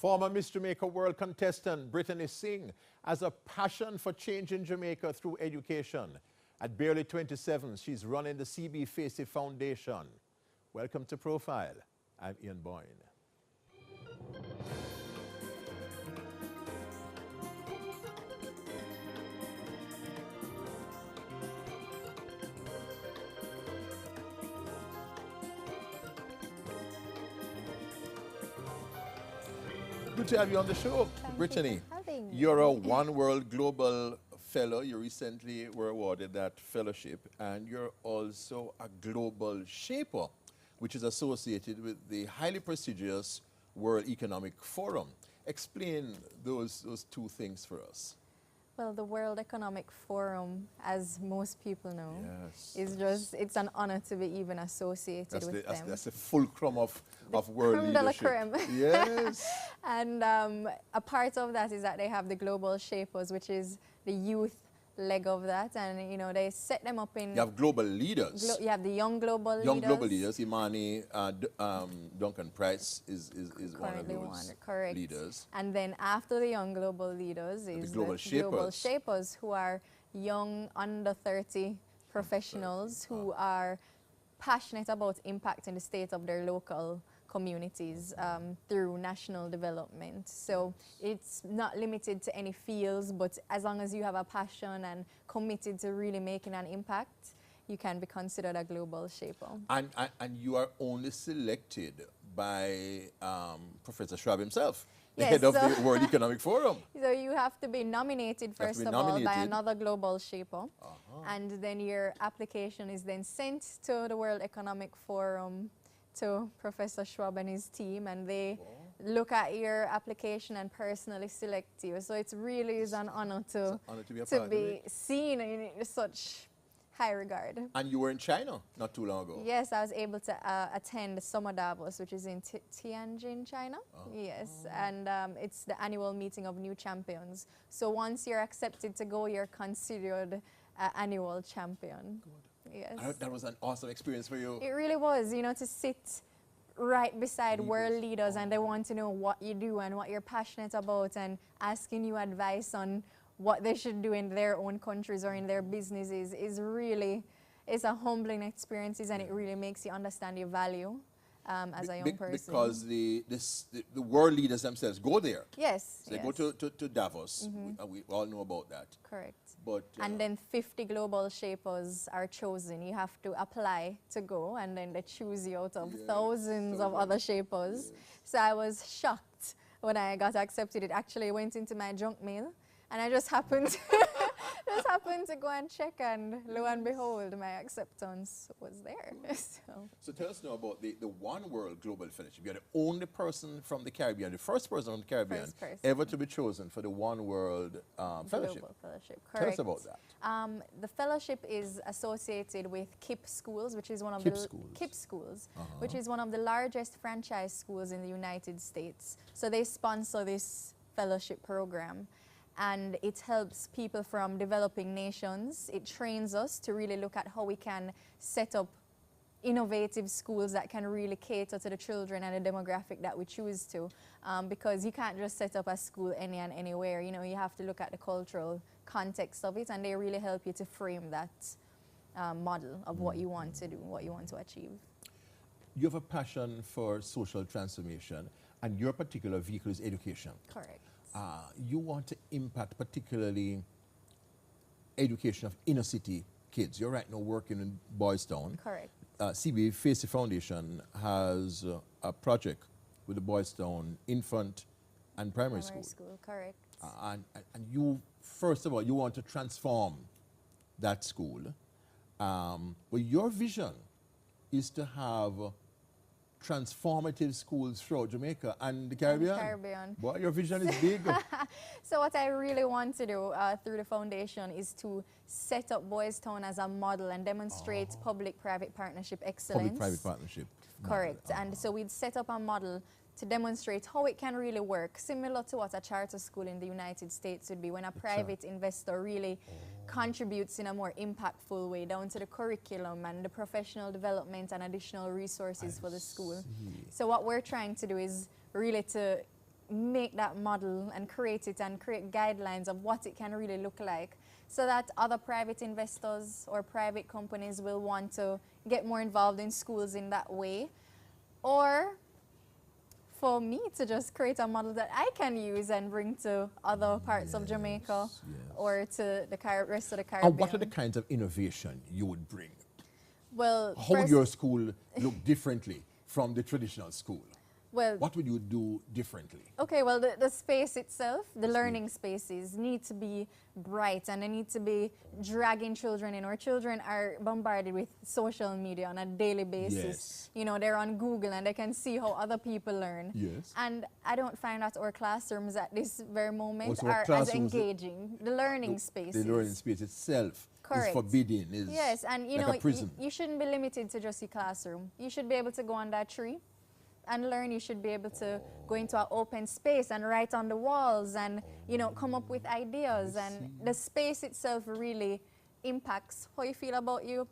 Former Miss Jamaica World contestant Brittany Singh has a passion for changing Jamaica through education. At barely 27, she's running the CB Facey Foundation. Welcome to Profile. I'm Ian Boyne. Good to have you on the show, Brittany. You're a One World Global Fellow. You recently were awarded that fellowship, and you're also a Global Shaper, which is associated with the highly prestigious World Economic Forum. Explain those two things for us. Well, the World Economic Forum, as most people know, it's an honor to be even associated with them. That's the fulcrum of world leadership. Yes. And a part of that is that they have the Global Shapers, which is the youth leg of that, and you know they set them up in. You have global leaders. You have the young global leaders. Young global leaders. Imani Duncan Price is one of those leaders. And then after the young global leaders is the global shapers, who are young under 30 professionals who are passionate about impacting the state of their local communities through national development. So it's not limited to any fields, but as long as you have a passion and committed to really making an impact, you can be considered a global shaper. And you are only selected by Professor Schwab himself, the head of the World Economic Forum. So you have to be nominated first of all by another global shaper, and then your application is then sent to the World Economic Forum, to Professor Schwab and his team, and they look at your application and personally select you. So it really is an honor to be seen in such high regard. And you were in China not too long ago. Yes, I was able to attend Summer Davos, which is in Tianjin, China. Yes, and it's the annual meeting of new champions. So once you're accepted to go, you're considered an annual champion. Good. Yes. That was an awesome experience for you. It really was, you know, to sit right beside world leaders and they want to know what you do and what you're passionate about and asking you advice on what they should do in their own countries or in their businesses is really, it's a humbling experience, and it really makes you understand your value as a young person. Because the world leaders themselves go there. Yes. So they go to Davos. We all know about that. Correct. But, and then 50 global shapers are chosen. You have to apply to go, and then they choose you out of thousands of other shapers. So I was shocked when I got accepted. It actually went into my junk mail, and I just happened to go and check, and lo and behold, my acceptance was there. So tell us now about the One World Global Fellowship. You're the only person from the Caribbean, the first person from the Caribbean ever to be chosen for the One World Fellowship. Global Fellowship, correct. Tell us about that. The fellowship is associated with KIPP Schools, which is one of KIPP Schools, which is one of the largest franchise schools in the United States. So they sponsor this fellowship program, and it helps people from developing nations. It trains us to really look at how we can set up innovative schools that can really cater to the children and the demographic that we choose to, because you can't just set up a school any and anywhere. You know, you have to look at the cultural context of it, and they really help you to frame that model of what you want to do, what you want to achieve. You have a passion for social transformation, and your particular vehicle is education. Correct. You want to impact particularly education of inner city kids. You're right now working in Boys Town. Correct. CB Facey Foundation has a project with the Boys Town Infant and Primary School. Correct. And you, first of all, you want to transform that school. But your vision is to have transformative schools throughout Jamaica and the Caribbean. Boy, your vision is big. So what I really want to do through the foundation is to set up Boys Town as a model and demonstrate public-private partnership excellence. Public-private partnership. Correct. And so we'd set up a model to demonstrate how it can really work, similar to what a charter school in the United States would be, when a private investor really contributes in a more impactful way down to the curriculum and the professional development and additional resources for the school. So what we're trying to do is really to make that model and create it and create guidelines of what it can really look like, so that other private investors or private companies will want to get more involved in schools in that way. Or for me to just create a model that I can use and bring to other parts of Jamaica or to the rest of the Caribbean. And what are the kinds of innovation you would bring? Well, how would your school look differently from the traditional school? Well, what would you do differently? Okay, well, the space itself, the learning spaces need to be bright, and they need to be dragging children in. Our children are bombarded with social media on a daily basis. Yes. You know, they're on Google and they can see how other people learn. Yes. And I don't find that our classrooms at this very moment are as engaging. The learning spaces. The learning space itself. Correct. Is forbidding. Is yes, and you like know, you shouldn't be limited to just your classroom. You should be able to go on that tree and learn. You should be able to go into an open space and write on the walls and, you know, come up with ideas. And the space itself really impacts how you feel about your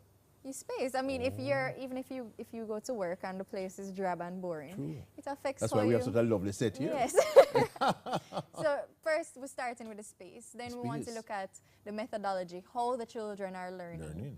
space. I mean, if you go to work and the place is drab and boring, True. it affects That's how why we have such a lovely set here. Yes. So first we're starting with the space. Then we want to look at the methodology, how the children are learning.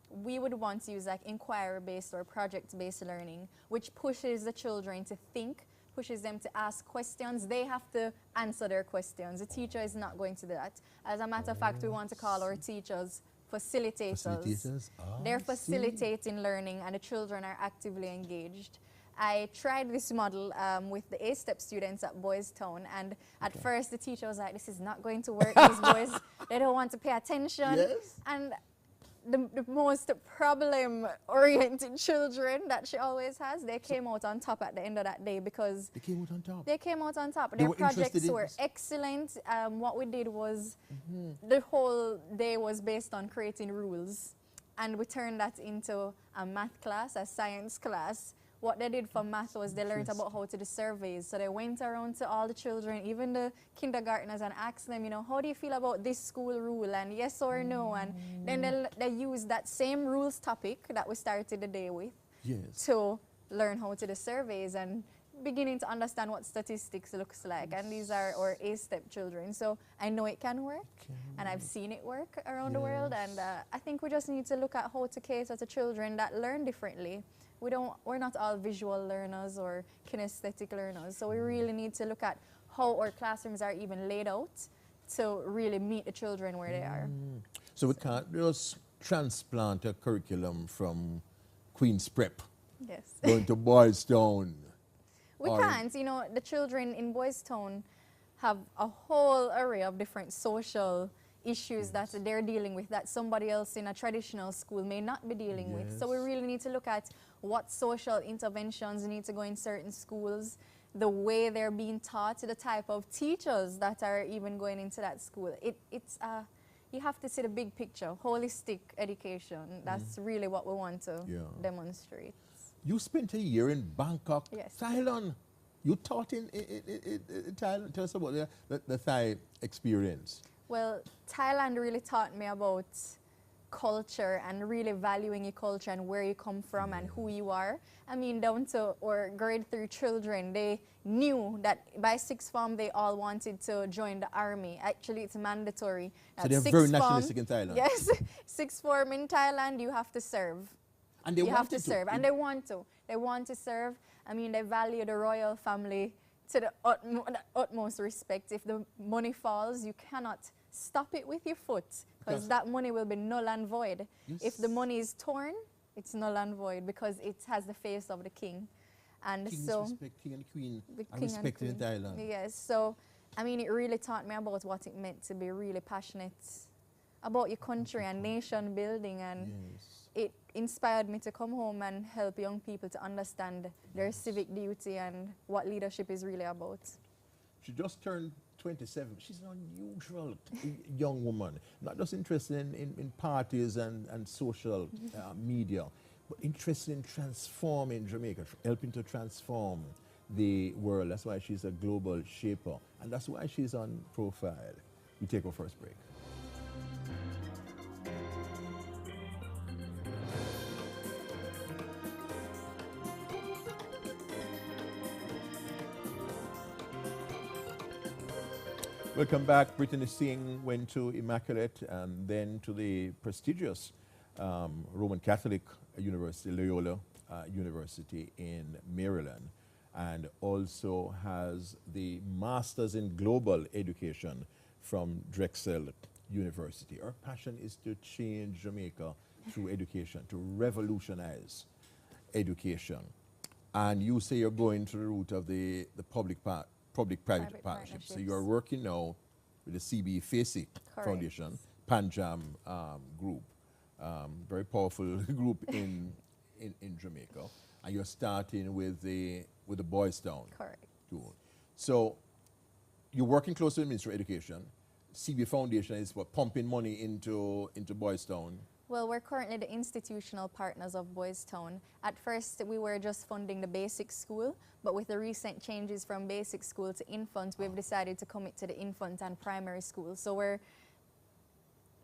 We would want to use like inquiry-based or project-based learning, which pushes the children to think, pushes them to ask questions. They have to answer their questions. The teacher is not going to do that. As a matter of fact, we want to call our teachers facilitators. They're facilitating learning, and the children are actively engaged. I tried this model with the A-Step students at Boys Town, and at first the teacher was like, this is not going to work. These boys, they don't want to pay attention. Yes. And the most problem-oriented children that she always has, they came out on top at the end of that day because... They came out on top? They came out on top. Their projects were excellent. What we did was, the whole day was based on creating rules. And we turned that into a math class, a science class. What they did for math was they learned about how to do surveys. So they went around to all the children, even the kindergartners, and asked them, you know, how do you feel about this school rule, and yes or no? And then they used that same rules topic that we started the day with to learn how to do surveys and beginning to understand what statistics looks like. And these are our A-Step children. So I know it can work, and I've seen it work around the world. And I think we just need to look at how to cater to children that learn differently. We're not all visual learners or kinesthetic learners, so we really need to look at how our classrooms are even laid out to really meet the children where they are. So we can't just transplant a curriculum from Queen's Prep going to Boys Town. We can't. You know, the children in Boys Town have a whole array of different social issues that they're dealing with that somebody else in a traditional school may not be dealing with. So we really need to look at what social interventions need to go in certain schools, the way they're being taught, the type of teachers that are even going into that school. You have to see the big picture, holistic education. That's really what we want to demonstrate. You spent a year in Bangkok, Thailand. You taught in Thailand. Tell us about the Thai experience. Well, Thailand really taught me about culture and really valuing your culture and where you come from and who you are. I mean, down to our grade 3 children, they knew that by 6th form they all wanted to join the army. Actually, it's mandatory. So they're very nationalistic in Thailand. Yes, 6th form in Thailand, you have to serve. And they have to serve, and they want to. They want to serve. I mean, they value the royal family to the utmost respect. If the money falls, you cannot stop it with your foot, because that money will be null and void. If the money is torn, it's null and void because it has the face of the king. And Kings so respect king and queen are king respected in Thailand. Yes, so I mean, it really taught me about what it meant to be really passionate about your country and nation building, and it inspired me to come home and help young people to understand their civic duty and what leadership is really about. She just turned 27. She's an unusual young woman, not just interested in parties and social media, but interested in transforming Jamaica, helping to transform the world. That's why she's a global shaper, and that's why she's on profile. We take our first break. Welcome back. Brittany Singh went to Immaculate and then to the prestigious Roman Catholic University, Loyola University in Maryland, and also has the Masters in Global Education from Drexel University. Our passion is to change Jamaica through education, to revolutionize education. And you say you're going to the route of the public-private partnership. So you're working now with the CB FACI Foundation, Panjam group, very powerful group in Jamaica. And you're starting with the Boys Town. Correct. Tool. So you're working closely with the Ministry of Education. CB Foundation is what, pumping money into Boys Town. Well, we're currently the institutional partners of Boys Town. At first, we were just funding the basic school, but with the recent changes from basic school to infant, we've decided to commit to the infant and primary school. So we're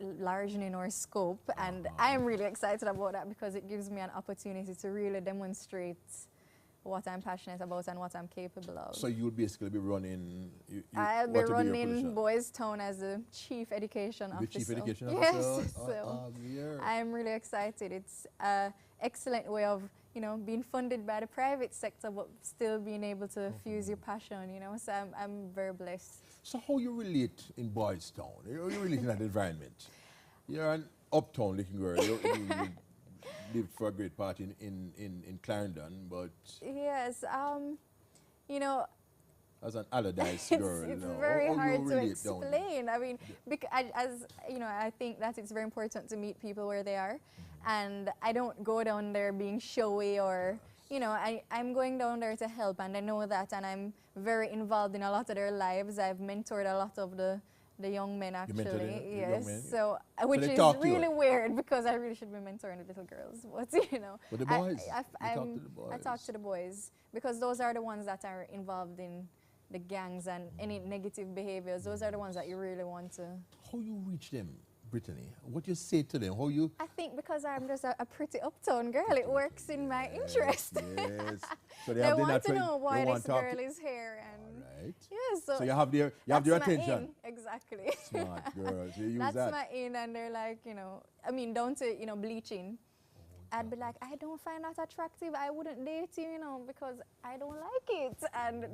large in our scope, and I'm really excited about that because it gives me an opportunity to really demonstrate what I'm passionate about and what I'm capable of. So you would basically be running... I'll be running Boys Town as the Chief Education Officer. The Chief Education Officer? Yes. So I'm really excited. It's an excellent way of, being funded by the private sector, but still being able to fuse your passion, So I'm very blessed. So how you relate in Boys Town? You relate in that environment? You're an uptown looking girl. You lived for a great part in Clarendon, but... Yes, as an Allardyce girl, it's very hard to explain. I mean, I think that it's very important to meet people where they are, and I don't go down there being showy or, I'm going down there to help, and I know that, and I'm very involved in a lot of their lives. I've mentored a lot of the young men, actually. Yes. So, which is really weird because I really should be mentoring the little girls. But, But the boys? I talk to the boys because those are the ones that are involved in the gangs and any negative behaviors. Those are the ones that you really want to... How you reach them, Brittany? What you say to them? How you... I think because I'm just a pretty uptown girl, it works in my interest. Yes. So they want to know why this girl is here. And right. Yes. So you have their attention. Exactly. Smart girls. You use that's that. my in, and they're like, down to, bleaching. I'd be like, I don't find that attractive. I wouldn't date you, because I don't like it. And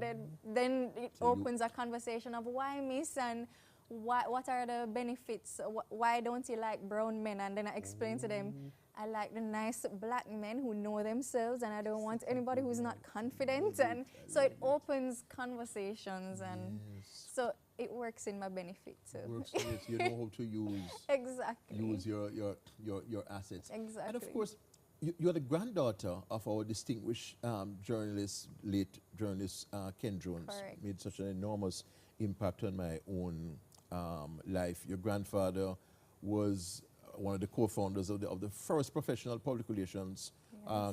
then it opens a conversation of why, miss, and what are the benefits? Why don't you like brown men? And then I explain to them, I like the nice black men who know themselves, and I don't want anybody who's not confident. And so it opens conversations, and so it works in my benefit too. Works for it. You know how to use use your assets. Exactly. And of course, you're the granddaughter of our distinguished late journalist Ken Jones. Correct. Made such an enormous impact on my own life. Your grandfather was one of the co-founders of the first professional public relations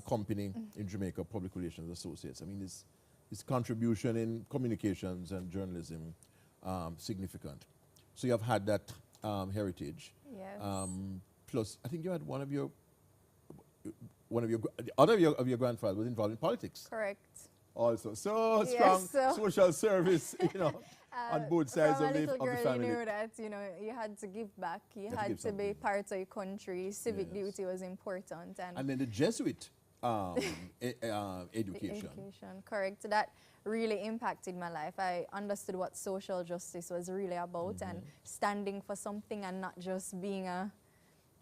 company in Jamaica, Public Relations Associates. I mean, his contribution in communications and journalism significant. So you have had that heritage. Yes. Plus, I think you had one of your grandfathers was involved in politics. Correct. Also, so strong social service, on both sides of the family. You knew that, you had to give back. You had to be part of your country. Civic duty was important. And then the Jesuit education. Correct. That really impacted my life. I understood what social justice was really about and standing for something and not just being a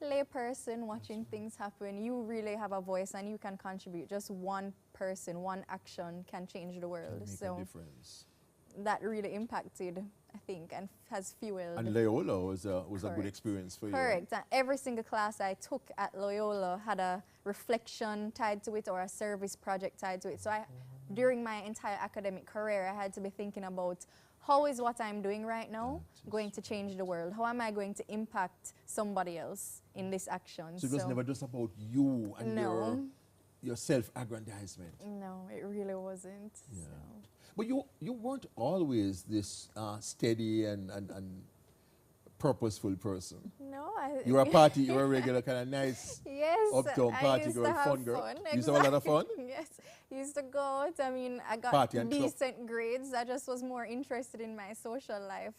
lay person watching things happen. You really have a voice and you can contribute. Just one person, one action can change the world. Make a difference. That really impacted, I think, and has fueled. And Loyola was a good experience for you. Correct. And every single class I took at Loyola had a reflection tied to it or a service project tied to it. So during my entire academic career, I had to be thinking about how is what I'm doing right now going to change the world? How am I going to impact somebody else in this action? So it was never just about you and your self-aggrandizement. No, it really wasn't. Yeah. So. But you weren't always this steady and purposeful person. No, you were a regular kind of nice uptown party girl, fun girl. Exactly. You used to have a lot of fun? Yes, used to go out. I mean, I got decent grades. I just was more interested in my social life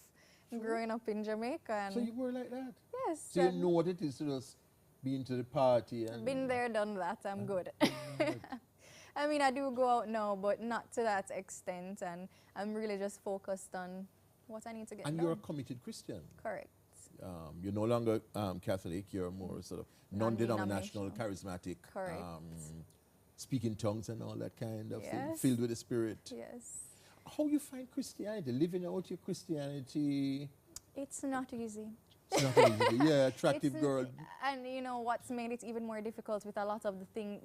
growing up in Jamaica. And so you were like that? Yes. So you know what it is to just be into the party? And been there, done that. I'm good. I mean, I do go out now, but not to that extent. And I'm really just focused on what I need to get And done. you're a committed Christian. Correct. You're no longer Catholic. You're more sort of non-denominational, charismatic. Correct. Speak in tongues and all that kind of thing. Yes. Filled with the Spirit. Yes. How you find Christianity? Living out your Christianity? It's not easy. It's not easy. Yeah, attractive girl. And you know what's made it even more difficult with a lot of the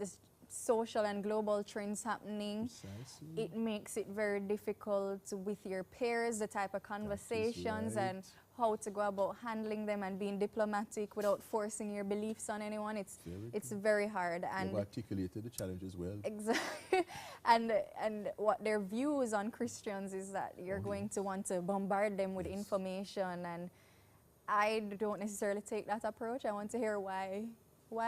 social and global trends happening. Precisely. It makes it very difficult with your peers, the type of conversations right. and how to go about handling them and being diplomatic without forcing your beliefs on anyone. It's very hard. And you've articulated the challenge as well. Exactly. and what their views on Christians is that you're going to want to bombard them with information, and I don't necessarily take that approach. I want to hear why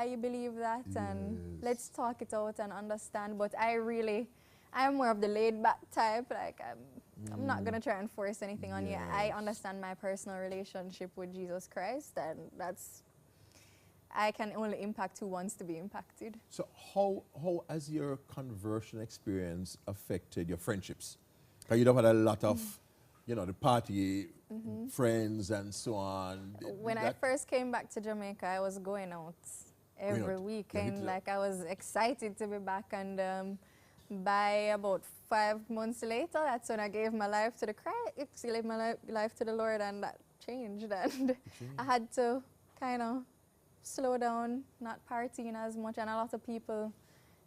you believe that, and let's talk it out and understand. But I'm more of the laid back type. Like I'm not gonna try and force anything on you. I understand my personal relationship with Jesus Christ, and I can only impact who wants to be impacted. So how has your conversion experience affected your friendships? Because you've had a lot of, you know, the party friends and so on. When I first came back to Jamaica, I was going out every weekend. Like I was excited to be back, and by about 5 months later, that's when I gave my life to my life to the Lord, and that changed. And I had to kind of slow down, not partying as much, and a lot of people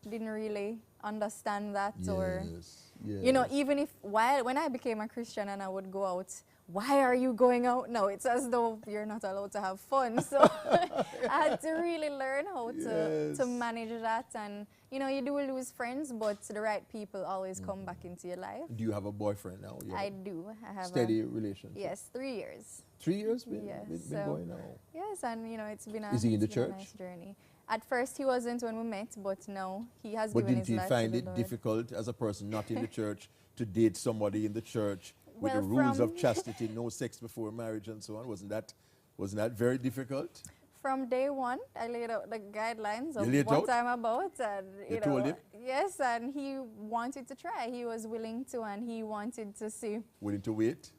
didn't really understand that. Or you know, even when I became a Christian and I would go out, why are you going out now? It's as though you're not allowed to have fun. So I had to really learn how to manage that. And you know, you do lose friends, but the right people always come back into your life. Do you have a boyfriend now? I do. I have steady relationship. Yes, 3 years. 3 years been going now. Yes, and you know, it's been a nice journey. At first he wasn't when we met, but now he has given his life to the Lord. But didn't he find it difficult as a person not in the church to date somebody in the church with the rules of chastity, no sex before marriage and so on? Wasn't that very difficult? From day one, I laid out the guidelines of what I'm about, and you know, told him? Yes, and he wanted to try. He was willing to, and he wanted to see. Willing to wait?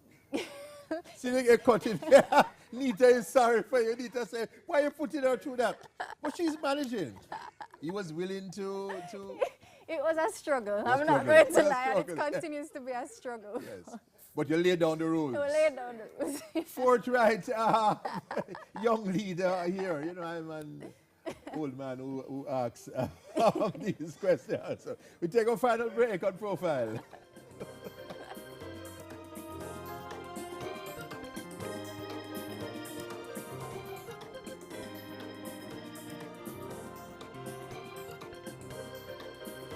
See, they get caught in. Nita is sorry for you. Nita say, why are you putting her through that? But she's managing. He was willing to. It was a struggle. I'm not going to lie, and it continues to be a struggle. Yes. But you lay down the rules. We lay down the rules. Forthright young leader here. You know, I'm an old man who asks these questions. So we take a final break on Profile.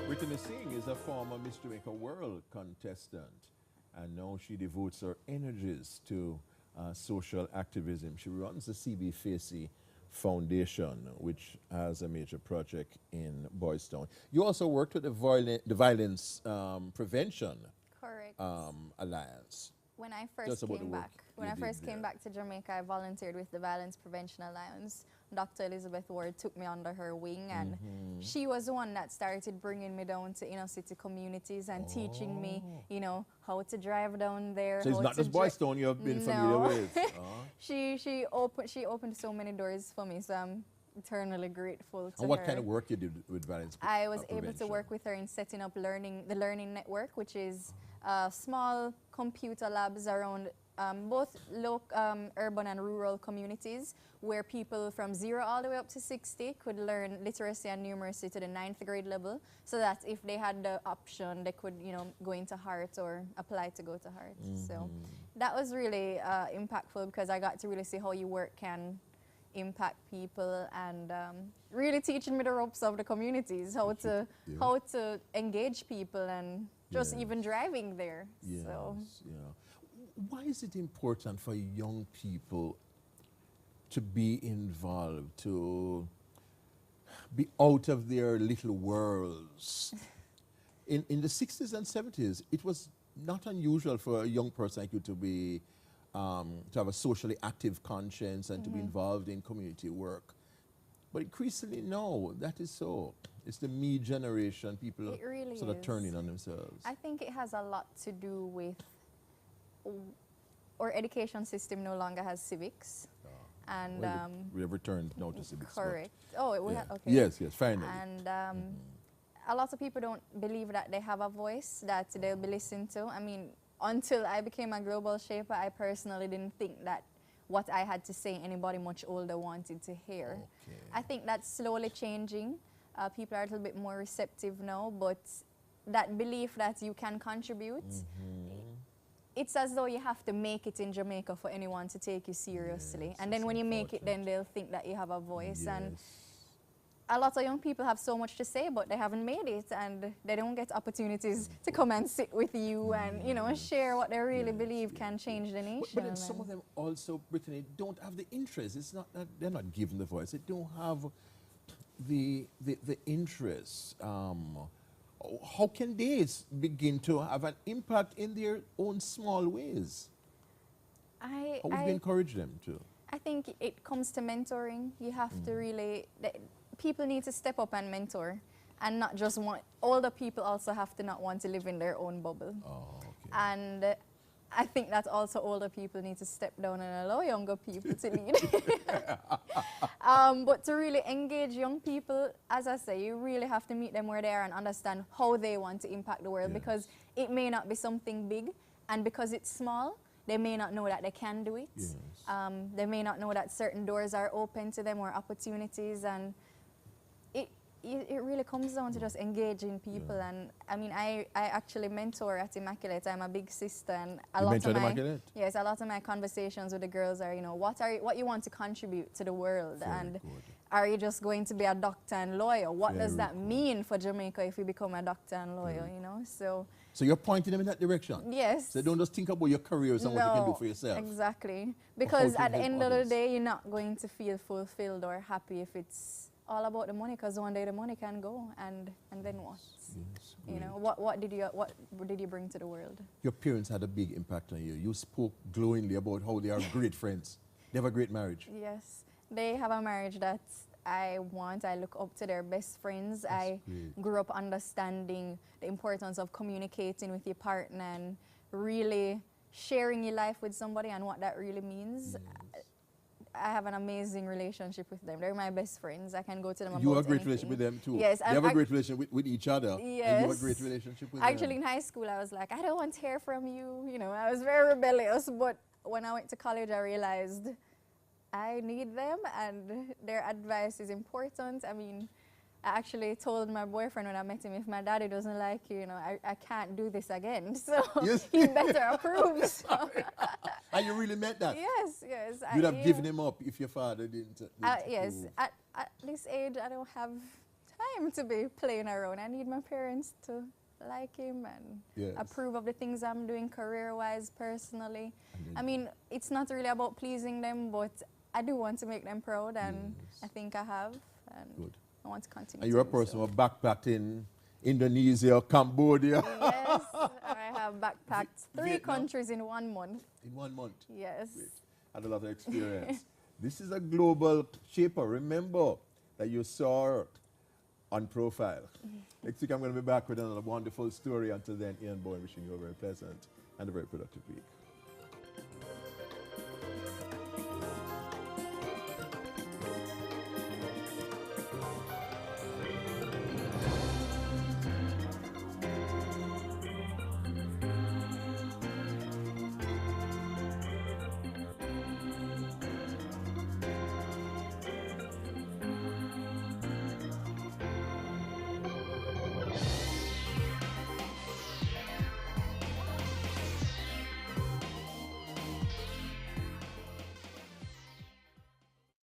Brittany Singh is a former Miss Jamaica World contestant, and now she devotes her energies to social activism. She runs the CB Facey Foundation, which has a major project in Boys Town. You also worked with the Violence Prevention Alliance. When I first came back to Jamaica, I volunteered with the Violence Prevention Alliance. Dr. Elizabeth Ward took me under her wing, and she was the one that started bringing me down to inner city communities and teaching me, you know, how to drive down there. So it's not just Boys Town you have been familiar with? She opened so many doors for me, so I'm eternally grateful to her. And what kind of work you did with violence prevention? I was able to work with her in setting up the Learning Network, which is small computer labs around both urban and rural communities, where people from 0 all the way up to 60 could learn literacy and numeracy to the 9th grade level, so that if they had the option, they could, you know, go into Heart or apply to go to Heart. So that was really impactful, because I got to really see how your work can impact people, and really teaching me the ropes of the communities, how to engage people, and just even driving there. Why is it important for young people to be involved, to be out of their little worlds? In the 60s and 70s, it was not unusual for a young person like you to be to have a socially active conscience and to be involved in community work. But increasingly, no, that is so. It's the me generation, people really sort of turning on themselves. I think it has a lot to do with our education system no longer has civics. And well, we have returned now to civics. correct. Oh, it yeah. okay. Yes, finally. And a lot of people don't believe that they have a voice that they'll be listened to. I mean, until I became a global shaper, I personally didn't think that what I had to say anybody much older wanted to hear. Okay. I think that's slowly changing. People are a little bit more receptive now, but that belief that you can contribute, it's as though you have to make it in Jamaica for anyone to take you seriously. Yes, and then when you make it, then they'll think that you have a voice. Yes. And a lot of young people have so much to say, but they haven't made it, and they don't get opportunities to come and sit with you and, you know, share what they really believe can change the nation. But then some of them also, Brittany, don't have the interest. It's not that they're not given the voice. They don't have the interest. How can they begin to have an impact in their own small ways? How would you encourage them to? I think it comes to mentoring. You have to really, people need to step up and mentor, and not just want, older people also have to not want to live in their own bubble. Oh, okay. And I think that also older people need to step down and allow younger people to lead. But to really engage young people, as I say, you really have to meet them where they are and understand how they want to impact the world, because it may not be something big, and because it's small, they may not know that they can do it. Yes. They may not know that certain doors are open to them or opportunities, and it really comes down to just engaging people. And I mean, I actually mentor at Immaculate. I'm a big sister, and a lot of my conversations with the girls are, you know, what you want to contribute to the world. Very and good. Are you just going to be a doctor and lawyer? What does that mean for Jamaica if you become a doctor and lawyer, you know? So you're pointing them in that direction? Yes. So don't just think about your career and what you can do for yourself. Exactly. Because at the end of the day, you're not going to feel fulfilled or happy if it's all about the money, because one day the money can go, and then what? Yes, you know, what did you bring to the world? Your parents had a big impact on you. You spoke glowingly about how they are great friends. They have a great marriage. Yes, they have a marriage that I want. I look up to their best friends. I grew up understanding the importance of communicating with your partner and really sharing your life with somebody and what that really means. Yes. I have an amazing relationship with them. They're my best friends. I can go to them about You have a great relationship with them too. Yes. You have a great relationship with each other. Yes. And you have a great relationship with them. Actually, in high school, I was like, I don't want to hear from you. You know, I was very rebellious. But when I went to college, I realized I need them and their advice is important. I mean, I actually told my boyfriend when I met him, if my daddy doesn't like you, you know, I can't do this again. So he better approve. So. And you really meant that? Yes, yes. You'd have given him up if your father didn't yes. At this age, I don't have time to be playing around. I need my parents to like him and approve of the things I'm doing career-wise, personally. I mean, it's not really about pleasing them, but I do want to make them proud, and I think I have. And good. I want to continue. And you're a person who backpacked in Indonesia, Cambodia. Yes, I have backpacked 3 countries in 1 month. In 1 month? Yes. Great. Had a lot of experience. This is a global shaper. Remember that you saw her on profile. Next week I'm going to be back with another wonderful story. Until then, Ian Boy wishing you a very pleasant and a very productive week.